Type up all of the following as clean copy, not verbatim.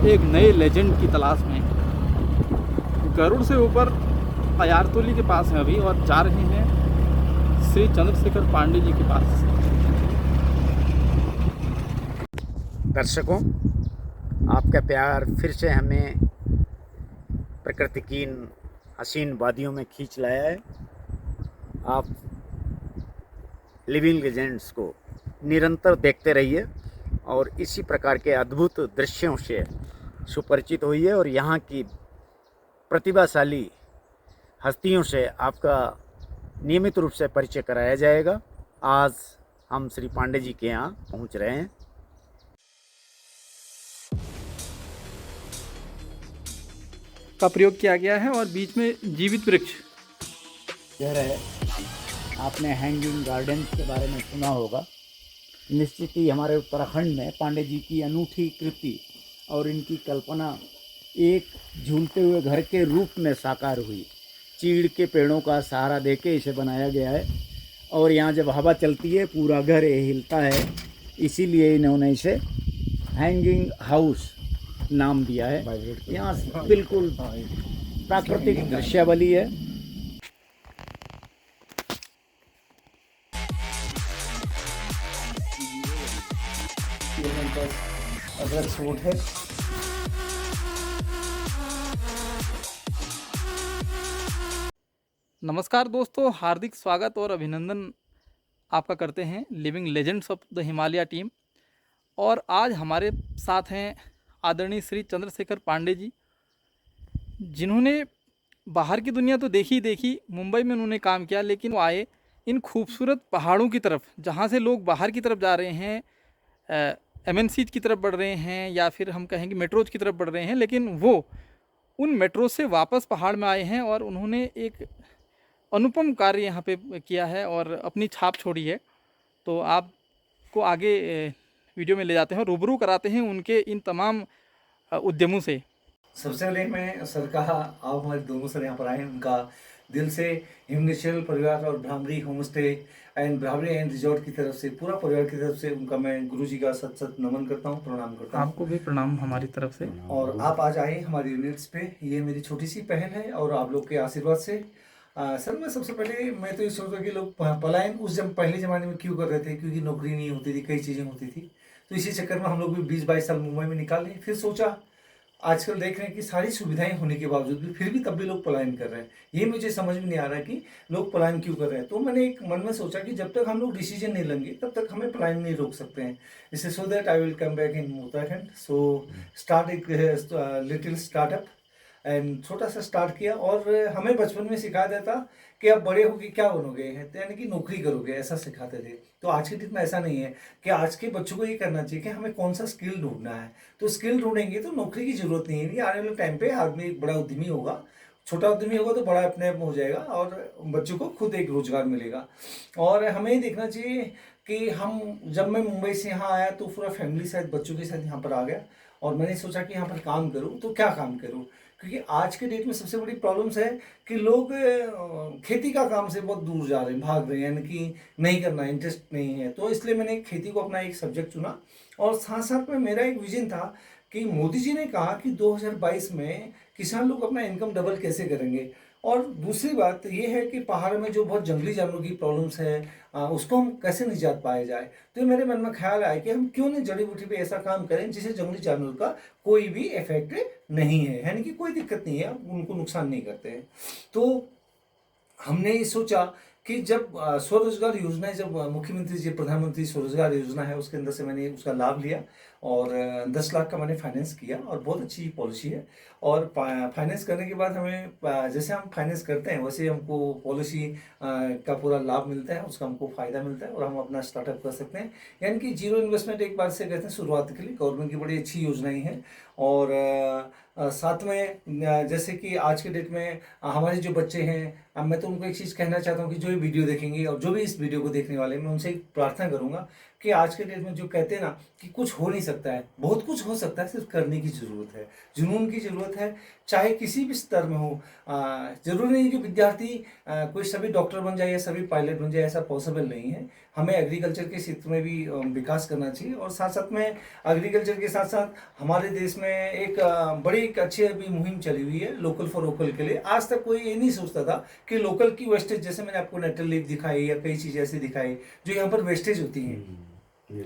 एक नए लेजेंड की तलाश में गरुड़ से ऊपर अयारतोली के पास हैं अभी और जा रहे हैं श्री चंद्रशेखर पांडे जी के पास। दर्शकों, आपका प्यार फिर से हमें प्रकृति की इन हसीन वादियों में खींच लाया है। आप लिविंग लेजेंड्स को निरंतर देखते रहिए और इसी प्रकार के अद्भुत दृश्यों से सुपरिचित होइए और यहाँ की प्रतिभाशाली हस्तियों से आपका नियमित रूप से परिचय कराया जाएगा। आज हम श्री पांडे जी के यहाँ पहुँच रहे हैं। का प्रयोग किया गया है और बीच में जीवित वृक्ष घर है। आपने हैंगिंग गार्डन के बारे में सुना होगा। निश्चित ही हमारे उत्तराखंड में पांडे जी की अनूठी कृति और इनकी कल्पना एक झूलते हुए घर के रूप में साकार हुई। चीड़ के पेड़ों का सहारा देके इसे बनाया गया है और यहाँ जब हवा चलती है पूरा घर हिलता है, इसीलिए इन्होंने इसे हैंगिंग हाउस नाम दिया है। यहाँ बिल्कुल प्राकृतिक दृश्यावली है। अदरक सूट है। नमस्कार दोस्तों, हार्दिक स्वागत और अभिनंदन आपका करते हैं living legends of the Himalaya team. और आज हमारे साथ हैं आदरणीय श्री चंद्रशेखर पांडे जी, जिन्होंने बाहर की दुनिया तो देखी, मुंबई में उन्होंने काम किया, लेकिन वो आए इन खूबसूरत पहाड़ों की तरफ, जहाँ से लोग बाहर की तरफ जा रहे हैं, एमएनसीज की तरफ बढ़ रहे हैं या फिर हम कहेंगे मेट्रोज की तरफ बढ़ रहे हैं, लेकिन वो उन मेट्रो से वापस पहाड़ में आए हैं और उन्होंने एक अनुपम कार्य यहाँ पे किया है और अपनी छाप छोड़ी है। तो आपको आगे वीडियो में ले जाते हैं और रूबरू कराते हैं उनके इन तमाम उद्यमों से। सबसे पहले मैं सर का आप हमारे दोनों सर यहाँ पर आए, उनका दिल से हिमनेचुरल परिवार और bhramari home stay and bhramari and resort की तरफ से, पूरा परिवार की तरफ से उनका मैं गुरु जी का सत सत नमन करता हूँ, प्रणाम करता हूँ। आपको भी प्रणाम हमारी तरफ से। और आप आज आए हमारी यूनिट्स पे, ये मेरी छोटी सी पहल है और आप लोग के आशीर्वाद से। सर मैं सबसे पहले मैं तो ये सोचता कि लोग पलायन पहले ज़माने में क्यों कर रहे थे, क्योंकि नौकरी नहीं होती थी, कई चीज़ें होती थी, तो इसी चक्कर में हम लोग भी 20-22 साल मुंबई में निकाले। फिर सोचा आजकल देख रहे हैं कि सारी सुविधाएं होने के बावजूद भी फिर भी तब भी लोग पलायन कर रहे हैं। ये मुझे समझ में नहीं आ रहा कि लोग पलायन क्यों कर रहे हैं। तो मैंने एक मन में सोचा कि जब तक हम लोग डिसीजन नहीं लेंगे तब तक हमें पलायन नहीं रोक सकते हैं। इससे so that I will come back in Uttarakhand. So start एक लिटिल स्टार्टअप एंड छोटा सा स्टार्ट किया। और हमें बचपन में सिखाया जाता कि आप बड़े होके क्या बनोगे, यानी कि नौकरी करोगे, ऐसा सिखाते थे। तो आज के दिन में ऐसा नहीं है कि आज के बच्चों को ये करना चाहिए कि हमें कौन सा स्किल ढूंढना है। तो स्किल ढूंढेंगे तो नौकरी की जरूरत नहीं है। आने वाले टाइम पे आदमी एक बड़ा उद्यमी होगा, छोटा उद्यमी होगा तो बड़ा अपने आप हो जाएगा और बच्चों को खुद एक रोजगार मिलेगा। और हमें ये देखना चाहिए कि जब मैं मुंबई से यहाँ आया तो पूरा फैमिली साथ बच्चों के साथ यहाँ पर आ गया और मैंने सोचा कि यहाँ पर काम करूँ तो क्या काम करूँ, क्योंकि आज के डेट में सबसे बड़ी प्रॉब्लम्स है कि लोग खेती का काम से बहुत दूर जा रहे हैं, भाग रहे हैं, यानी कि नहीं करना, इंटरेस्ट नहीं है। तो इसलिए मैंने खेती को अपना एक सब्जेक्ट चुना और साथ साथ में मेरा एक विजन था कि मोदी जी ने कहा कि 2022 में किसान लोग अपना इनकम डबल कैसे करेंगे। और दूसरी बात ये है कि पहाड़ में जो बहुत जंगली जानवरों की प्रॉब्लम्स है, उसको हम कैसे निजात पाया जाए। तो मेरे मन में ख्याल आया कि हम क्यों नहीं जड़ी बूटी पे ऐसा काम करें जिससे जंगली जानवर का कोई भी इफेक्ट नहीं है, यानी कि कोई दिक्कत नहीं है, उनको नुकसान नहीं करते हैं। तो हमने ये सोचा कि जब स्वरोजगार योजना, जब मुख्यमंत्री जी प्रधानमंत्री स्वरोजगार योजना है, उसके अंदर से मैंने उसका लाभ लिया और 10 लाख का मैंने फाइनेंस किया और बहुत अच्छी पॉलिसी है। और फाइनेंस करने के बाद हमें जैसे हम फाइनेंस करते हैं वैसे हमको पॉलिसी का पूरा लाभ मिलता है, उसका हमको फ़ायदा मिलता है और हम अपना स्टार्टअप कर सकते हैं। यानी कि जीरो इन्वेस्टमेंट एक बार से कहते हैं शुरुआत के लिए गवर्नमेंट की बड़ी अच्छी योजनाएं हैं। और साथ में जैसे कि आज के डेट में हमारे जो बच्चे हैं, मैं तो उनको एक चीज़ कहना चाहता हूँ कि जो भी वीडियो देखेंगे और जो भी इस वीडियो को देखने वाले हैं, मैं उनसे एक प्रार्थना करूँगा कि आज के डेट में जो कहते हैं ना कि कुछ हो नहीं सकता है, बहुत कुछ हो सकता है, सिर्फ करने की ज़रूरत है, जुनून की ज़रूरत है, चाहे किसी भी स्तर में हो। जरूरी नहीं कि विद्यार्थी कोई सभी डॉक्टर बन जाए या सभी पायलट बन जाए, ऐसा पॉसिबल नहीं है। हमें एग्रीकल्चर के क्षेत्र में भी विकास करना चाहिए। और साथ साथ में एग्रीकल्चर के साथ साथ हमारे देश में एक बड़ी एक अच्छी अभी मुहिम चली हुई है लोकल फॉर वोकल के लिए। आज तक कोई ये नहीं सोचता था कि लोकल की वेस्टेज, जैसे मैंने आपको नेटल लीफ दिखाई या कई चीज़ें ऐसी दिखाई जो यहाँ पर वेस्टेज होती हैं,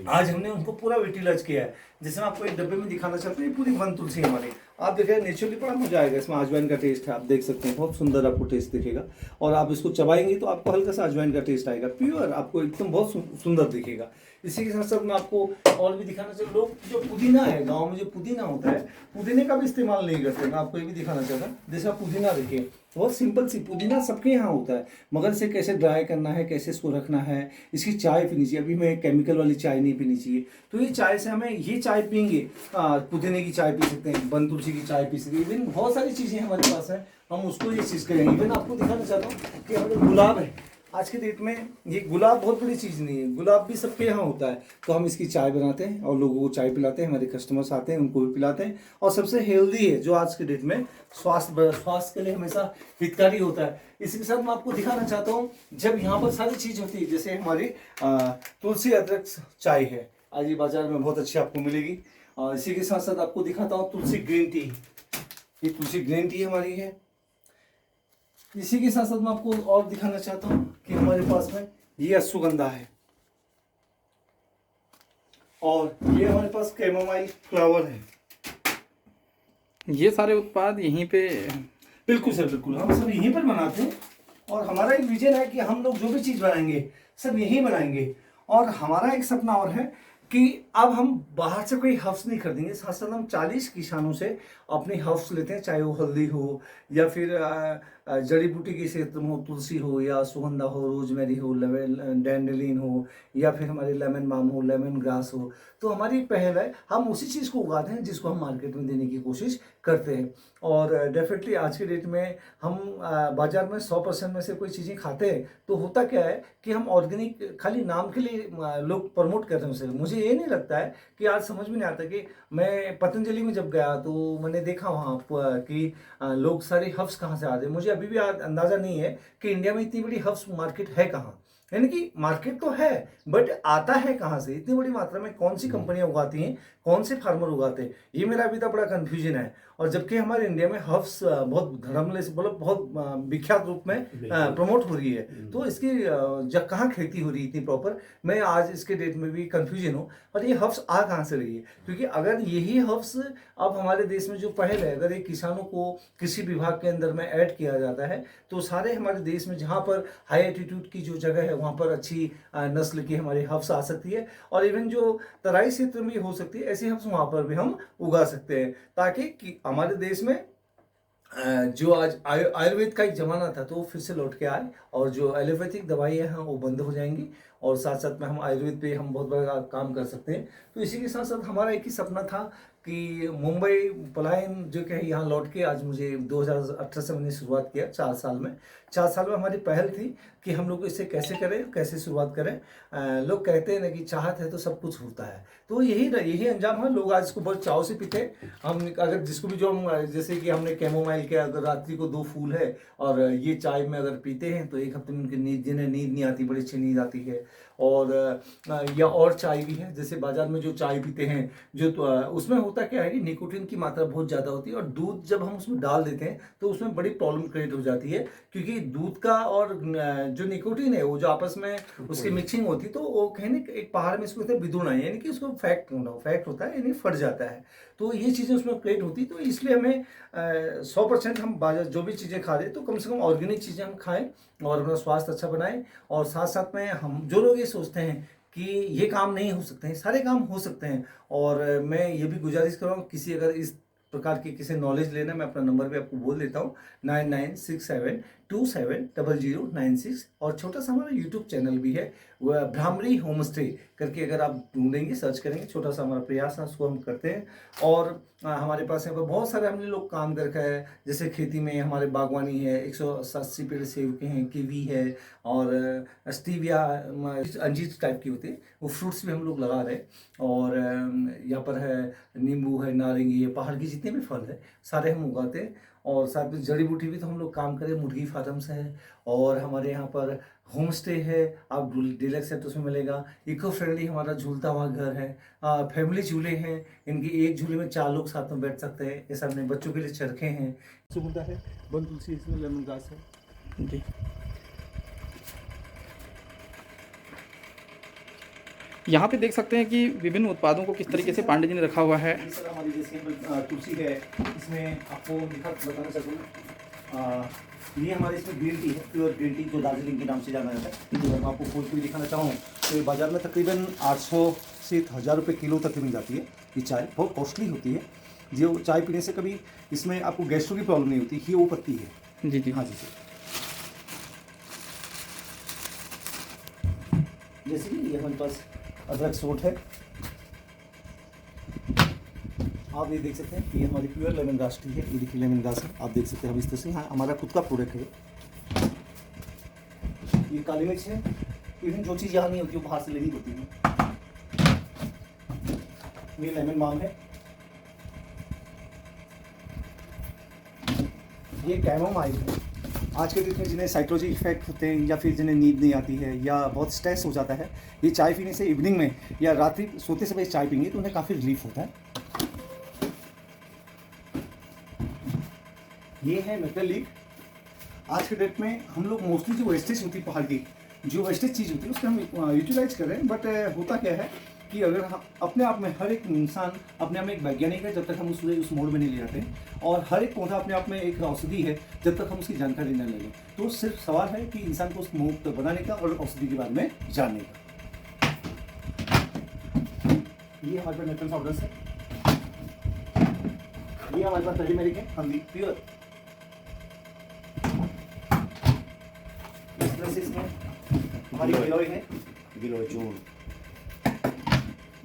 आज हमने उनको पूरा यूटिलाइज किया है। जैसे मैं आपको एक डब्बे में दिखाना चाहता हूँ, ये पूरी वन तुलसी है हमारी। आप देखें नेचुरली बड़ा मजा आएगा, इसमें अजवाइन का टेस्ट है, आप देख सकते हैं बहुत सुंदर आपको टेस्ट दिखेगा। और आप इसको चबाएंगे तो आपको हल्का सा अजवाइन का टेस्ट आएगा, प्योर आपको एकदम बहुत सुंदर दिखेगा। इसी के साथ साथ मैं आपको और भी दिखाना चाहता हूँ, लोग जो पुदीना है गाँव में, जो पुदीना होता है, पुदीने का भी इस्तेमाल नहीं करते। मैं आपको ये भी दिखाना चाहता हूँ। जैसे आप पुदीना देखिए, बहुत सिंपल सी पुदीना सबके यहाँ होता है, मगर इसे कैसे ड्राई करना है, कैसे इसको रखना है, इसकी चाय पीनी चाहिए। अभी हमें केमिकल वाली चाय नहीं पीनी चाहिए। तो ये चाय से हमें ये चाय पियेंगे, पुदीने की चाय पी सकते हैं, बन तुलसी की चाय पी सकते हैं, इवन बहुत सारी चीज़ें हमारे पास है, हम उसको ये चीज़ करेंगे। इवन आपको दिखाना चाहता हूँ कि हमारे गुलाब है, आज के डेट में ये गुलाब बहुत बड़ी चीज़ नहीं है, गुलाब भी सबके यहाँ होता है। तो हम इसकी चाय बनाते हैं और लोगों को चाय पिलाते हैं, हमारे कस्टमर्स आते हैं उनको भी पिलाते हैं। और सबसे हेल्दी है जो आज के डेट में स्वास्थ्य के लिए हमेशा हितकारी होता है। इसी के साथ मैं आपको दिखाना चाहता हूँ, जब यहाँ पर सारी चीज़ होती है, जैसे हमारी तुलसी अदरक चाय है, आज ये बाजार में बहुत अच्छी आपको मिलेगी। और इसी के साथ साथ आपको दिखाता हूँ तुलसी ग्रीन टी, ये तुलसी ग्रीन टी हमारी है। इसी के साथ साथ मैं आपको और दिखाना चाहता हूँ कि हमारे पास में ये अश्वगंधा है, और ये हमारे पास कैमोमाइल फ्लावर है। ये सारे उत्पाद यहीं पे बिल्कुल सर, बिल्कुल हम सब यहीं पर बनाते हैं। और हमारा एक विजन है कि हम लोग जो भी चीज़ बनाएंगे सब यहीं बनाएंगे। और हमारा एक सपना और है कि अब हम बाहर से कोई हर्ब्स नहीं खरीदेंगे, साथ साथ हम 40 किसानों से अपनी हर्ब्स लेते हैं, चाहे वो हल्दी हो या फिर जड़ी बूटी के क्षेत्र में हो, तुलसी हो या सुगंधा हो, रोजमेरी हो, डैंडेलिन हो, या फिर हमारे लेमन बाम हो, लेमन ग्रास हो। तो हमारी एक पहल है, हम उसी चीज़ को उगाते हैं जिसको हम मार्केट में देने की कोशिश करते हैं। और डेफिनेटली आज के डेट में हम बाजार में 100% में से कोई चीज़ें खाते हैं तो होता क्या है कि हम ऑर्गेनिक खाली नाम के लिए लोग प्रमोट कर रहे हैं उसे। मुझे ये नहीं लगता है कि आज समझ में नहीं आता कि मैं पतंजलि में जब गया तो मैंने देखा वहाँ कि लोग सारे हर्ब्स कहाँ से आते हैं। मुझे अभी भी अंदाज़ा नहीं है कि इंडिया में इतनी बड़ी हर्ब्स मार्केट है कहाँ, यानी कि मार्केट तो है बट आता है कहाँ से, इतनी बड़ी मात्रा में कौन सी कंपनियां उगाती हैं, कौन से फार्मर उगाते हैं, ये मेरा अभी तक बड़ा कंफ्यूजन है। और जबकि हमारे इंडिया में हर्ब्स बहुत धड़ल्ले से मतलब बहुत विख्यात रूप में प्रमोट हो रही है, तो इसकी जब कहाँ खेती हो रही है इतनी प्रॉपर, मैं आज इसके डेट में भी कंफ्यूजन हूँ। और ये हर्ब्स आ कहाँ से रही है, क्योंकि अगर यही हर्ब्स अब हमारे देश में जो पहल है, अगर ये किसानों को कृषि विभाग के अंदर में ऐड किया जाता है तो सारे हमारे देश में जहाँ पर हाई एल्टीट्यूड की जो जगह है वहाँ पर अच्छी नस्ल की हमारी हर्ब्स आ सकती है। और इवन जो तराई क्षेत्र में हो सकती है ऐसी हर्ब्स वहाँ पर भी हम उगा सकते हैं, ताकि हमारे देश में जो आज आयुर्वेद का एक जमाना था तो वो फिर से लौट के आए, और जो एलोपैथिक दवाइयाँ हैं वो बंद हो जाएंगी, और साथ साथ में हम आयुर्वेद पे हम बहुत बड़ा काम कर सकते हैं। तो इसी के साथ साथ हमारा एक ही सपना था कि मुंबई पलायन जो कि यहाँ लौट के, आज मुझे 2018 से मैंने शुरुआत किया, 4 साल में हमारी पहल थी कि हम लोग इसे कैसे करें, कैसे शुरुआत करें। लोग कहते हैं ना कि चाहत है तो सब कुछ होता है, तो यही अंजाम है। लोग आज इसको बहुत चाव से पीते हैं। हम अगर जिसको भी जो हम, जैसे कि हमने कैमोमाइल के अगर रात्रि को 2 फूल है और ये चाय में अगर पीते हैं तो एक हफ्ते में उनकी जिन्हें नींद नहीं आती, बड़ी अच्छी नींद आती है। और या और चाय भी है, जैसे बाजार में जो चाय पीते हैं जो तो उसमें होता क्या है कि निकोटीन की मात्रा बहुत ज़्यादा होती है, और दूध जब हम उसमें डाल देते हैं तो उसमें बड़ी प्रॉब्लम क्रिएट हो जाती है, क्योंकि दूध का और जो निकोटीन है वो जो आपस में उसकी मिक्सिंग होती है तो वो कहीं ना एक पहाड़ में इसको कहते हैं बिदुना, यानी कि उसको फैक्ट होता है, यानी फट जाता है। तो ये चीज़ें उसमें क्रिएट होती है। तो इसलिए हमें 100% हम बाजार जो भी चीज़ें खा रहे हैं तो कम से कम ऑर्गेनिक चीज़ें हम खाएं और अपना स्वास्थ्य अच्छा बनाएं। और साथ साथ में हम जो लोग ये सोचते हैं कि ये काम नहीं हो सकते हैं, सारे काम हो सकते हैं। और मैं ये भी गुजारिश कर रहा हूँ, किसी अगर इस प्रकार की किसी नॉलेज लेना, मैं अपना नंबर भी आपको बोल देता हूँ 9967270096। और छोटा सा हमारा यूट्यूब चैनल भी है, वह भ्रामरी होम स्टे करके अगर आप ढूंढेंगे, सर्च करेंगे, छोटा सा हमारा प्रयास है, उसको हम करते हैं। और हमारे पास यहाँ पर बहुत सारे हमने लोग काम कर रखा है, जैसे खेती में हमारे बागवानी है, 180 पेड़ सेब के हैं, कीवी है, और स्टीविया अंजीर टाइप की होती है वो फ्रूट्स भी हम लोग लगा रहे हैं। और यहाँ पर है नींबू है, नारंगी है, पहाड़ की जितने भी फल है सारे हम उगाते हैं। और साथ में जड़ी बूटी भी तो हम लोग काम करें, मुर्गी फार्म्स है और हमारे यहाँ पर होम स्टे है, आप डीलक्स सेट उसमें मिलेगा। इको फ्रेंडली हमारा झूलता हुआ घर है, फैमिली झूले हैं, इनकी एक झूले में 4 लोग साथ में बैठ सकते हैं। ये सामने बच्चों के लिए चरखे हैं, सुगंधा है, वन तुलसी, इसमें लेमन ग्रास है जी। यहाँ पे देख सकते हैं कि विभिन्न उत्पादों को किस तरीके से पांडे जी ने रखा हुआ है। ये सर हमारी जैसे तुलसी है, इसमें आपको बताना चाहूँगा, ये हमारे इसमें ग्रीन टी है, प्योर ग्रीन टी, जो दार्जिलिंग के नाम से जाना जाता है। जो मैं आपको खोल के दिखाना चाहूँ तो ये बाजार में तकरीबन 800 से 1000 रुपये किलो तक मिल जाती है। ये चाय बहुत कॉस्टली होती है, जो चाय पीने से कभी इसमें आपको गैस्ट्रो की प्रॉब्लम नहीं होती, ये वो पत्ती है। जी जी। हाँ जी सर। जैसे कि ये हमारे पास अदरक सोट है, आप ये देख सकते हैं, ये हमारी प्योर लेमन ग्रास टी है। ये देखिए लेमन ग्रास है, आप देख सकते हैं हम इस तरह से। हाँ, हमारा खुद का प्रोडक्ट है। ये काली मिर्च है, इवन जो चीज़ यहाँ नहीं होती वो बाहर से लेनी होती है। ये लेमन बाम है, ये कैमोमाइल है। आज के डेट में जिन्हें साइकोलॉजी इफेक्ट होते हैं या फिर जिन्हें नींद नहीं आती है या बहुत स्ट्रेस हो जाता है, ये चाय पीने से इवनिंग में या रात्रि सोते समय चाय पीएंगे तो उन्हें काफ़ी रिलीफ होता है। ये है मेटल लीफ। आज के डेट में हम लोग मोस्टली जो वेस्टेज होती है, पहाड़ की जो वेस्टेज चीज़ होती है उसको हम यूटिलाइज कर रहे हैं। बट होता क्या है कि अगर हम अपने आप में, हर एक इंसान अपने आप में एक वैज्ञानिक है जब तक हम उस मोड में नहीं ले जाते, और हर एक पौधा अपने आप में एक औषधि है जब तक हम उसकी जानकारी न ले लें। तो सिर्फ सवाल है कि इंसान को उस मुक्त बनाने का और औषधि के बारे में जानने का। ये हमारे पास नेचुरल पाउडर्स है, ये हमारे पास टर्मरिक है, हल्दी प्योर। इस तरह से इसमें हमारी गिलोय है, गिलोय चूर्ण।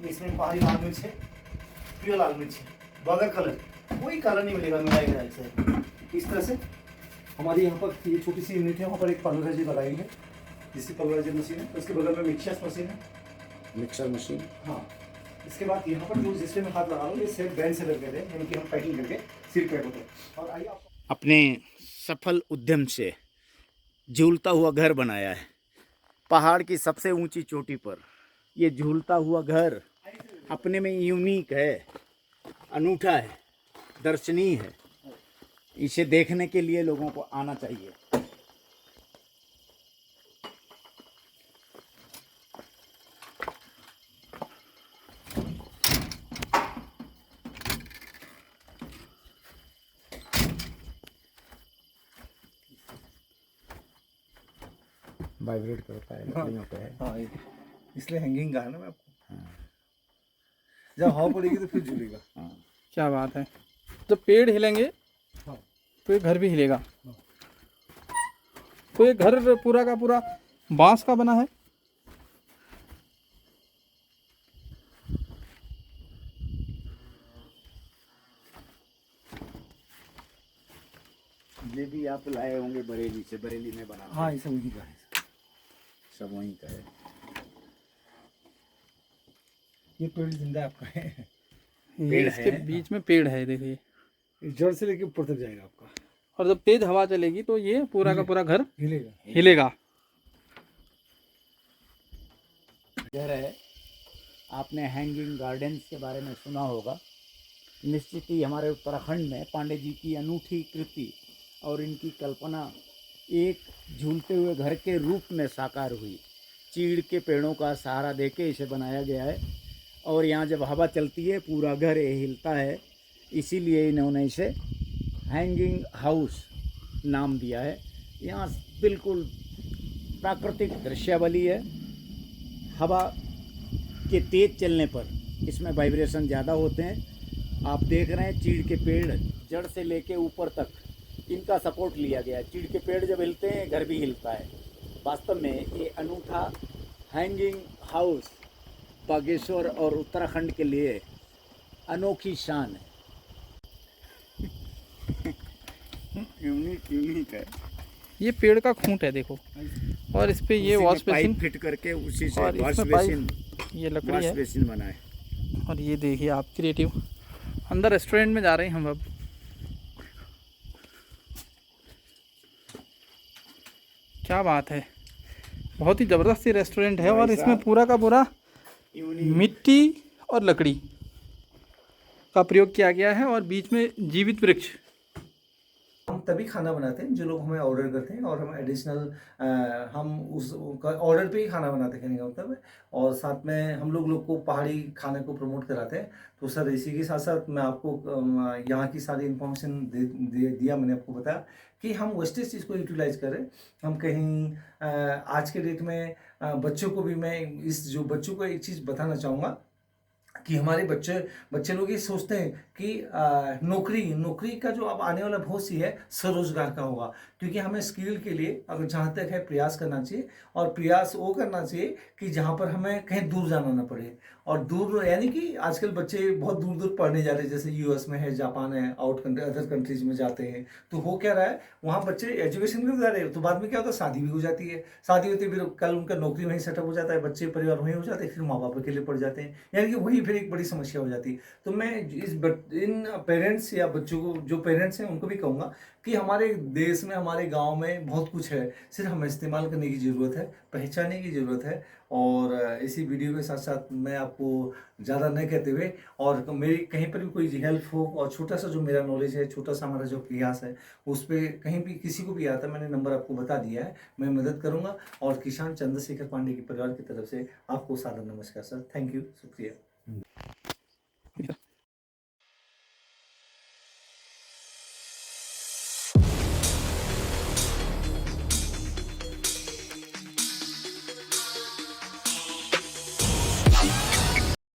इसमें पहाड़ी लाल मिर्च है, प्योर लाल मिर्च है, बगैर कलर, कोई कलर नहीं मिलेगा मिलाए गए से। इस तरह से हमारी यहाँ पर ये छोटी सी यूनिट है, वहाँ पर एक पल्वराइजर लगाई है, जिसकी पल्वराइजर मशीन है। उसके बगल में मिक्सर मशीन है, मिक्सर मशीन। हाँ, इसके बाद यहाँ पर जो जिससे मैं हाथ लगा रहा हूँ, ये सेट बैंड से लगे थे, यानी कि हम पैकिंग करके सील पैक होते हैं। और आइए आप अपने सफल उद्यम से झूलता हुआ घर बनाया है पहाड़ की सबसे ऊंची चोटी पर। ये झूलता हुआ घर अपने में यूनिक है, अनूठा है, दर्शनीय है। इसे देखने के लिए लोगों को आना चाहिए। वाइब्रेट करता है, लकड़ियों पे है। हाँ, इसलिए हैंगिंग का है ना मैं आपको। जब हवा पड़ेगी तो फिर झूलेगा। क्या बात है, जब पेड़ हिलेंगे हाँ। तो ये घर भी हिलेगा। तो ये घर पूरा का पूरा बांस का बना है। ये भी आप लाए होंगे बरेली से, बरेली में बना। हाँ, ये सब वही का है, सब वहीं का है। ये पेड़ जिंदा आपका है। ये पेड़ इसके है। बीच में पेड़ है, देखिए। इस जड़ से लेके ऊपर तक जाएगा आपका, और जब तेज हवा चलेगी तो ये पूरा का पूरा घर हिलेगा। हिलेगा। घर है, आपने हैंगिंग गार्डन्स के बारे में सुना होगा। निश्चित ही हमारे उत्तराखंड में पांडे जी की अनूठी कृति और इनकी कल्पना एक झूलते हुए घर के रूप में साकार हुई। चीड़ के पेड़ों का सहारा देके इसे बनाया गया है, और यहाँ जब हवा चलती है पूरा घर हिलता है। इसीलिए इन्होंने इसे हैंगिंग हाउस नाम दिया है। यहाँ बिल्कुल प्राकृतिक दृश्यावली है। हवा के तेज चलने पर इसमें वाइब्रेशन ज़्यादा होते हैं। आप देख रहे हैं चीड़ के पेड़ जड़ से लेके ऊपर तक इनका सपोर्ट लिया गया है। चीड़ के पेड़ जब हिलते हैं घर भी हिलता है। वास्तव में ये अनूठा हैंगिंग हाउस बागेश्वर और उत्तराखंड के लिए अनोखी शान है। यूनिक है। ये पेड़ का खूंट है, देखो। और इस पे ये वॉश बेसिन फिट करके उसी से और वॉश इसमें बेसिन, ये लकड़ी वॉश है। बेसिन बनाए। और ये देखिए आप क्रिएटिव। अंदर रेस्टोरेंट में जा रहे हैं हम अब। क्या बात है, बहुत ही ज़बरदस्त ये रेस्टोरेंट है। भाई और इसमें साहब, पूरा का पूरा इवनिंग मिट्टी और लकड़ी का प्रयोग किया गया है और बीच में जीवित वृक्ष। हम तभी खाना बनाते हैं जो लोग हमें ऑर्डर करते हैं, और हम एडिशनल हम उस ऑर्डर पे ही खाना बनाते हैं, कहने का मतलब है। और साथ में हम लोग को पहाड़ी खाने को प्रमोट कराते हैं। तो सर इसी के साथ साथ मैं आपको यहाँ की सारी इन्फॉर्मेशन दिया, मैंने आपको बताया कि हम वेस्टेज चीज़ को यूटिलाइज करें। हम कहीं आज के डेट में बच्चों को भी मैं बच्चों को एक चीज़ बताना चाहूँगा कि हमारे बच्चे लोग ये सोचते हैं कि नौकरी का जो अब आने वाला भविष्य है स्वरोजगार का होगा, क्योंकि हमें स्किल के लिए अगर जहाँ तक है प्रयास करना चाहिए, और प्रयास वो करना चाहिए कि जहाँ पर हमें कहीं दूर जाना ना पड़े। और दूर यानी कि आजकल बच्चे बहुत दूर दूर पढ़ने जा रहे हैं, जैसे यूएस में है, जापान है, अदर कंट्रीज में जाते हैं। तो हो क्या रहा है, वहाँ बच्चे एजुकेशन भी जा रहे हैं, तो बाद में क्या होता है, शादी भी हो जाती है। शादी होती है, फिर कल उनका नौकरी वहीं सेटअप हो जाता है, बच्चे परिवार वहीं हो जाते हैं, फिर माँ बाप अकेले पड़ जाते हैं, यानी कि वही फिर एक बड़ी समस्या हो जाती है। तो मैं इन पेरेंट्स या बच्चों को, जो पेरेंट्स हैं उनको भी कहूँगा कि हमारे देश में, हमारे गांव में बहुत कुछ है, सिर्फ हमें इस्तेमाल करने की ज़रूरत है, पहचानने की ज़रूरत है। और इसी वीडियो के साथ साथ मैं आपको ज़्यादा नहीं कहते हुए, और मेरी कहीं पर भी कोई हेल्प हो, और छोटा सा जो मेरा नॉलेज है, छोटा सा हमारा जो प्रयास है, उस पर कहीं भी किसी को भी आता, मैंने नंबर आपको बता दिया है, मैं मदद करूँगा। और किसान चंद्रशेखर पांडे के परिवार की तरफ से आपको सादर नमस्कार सर, थैंक यू, शुक्रिया।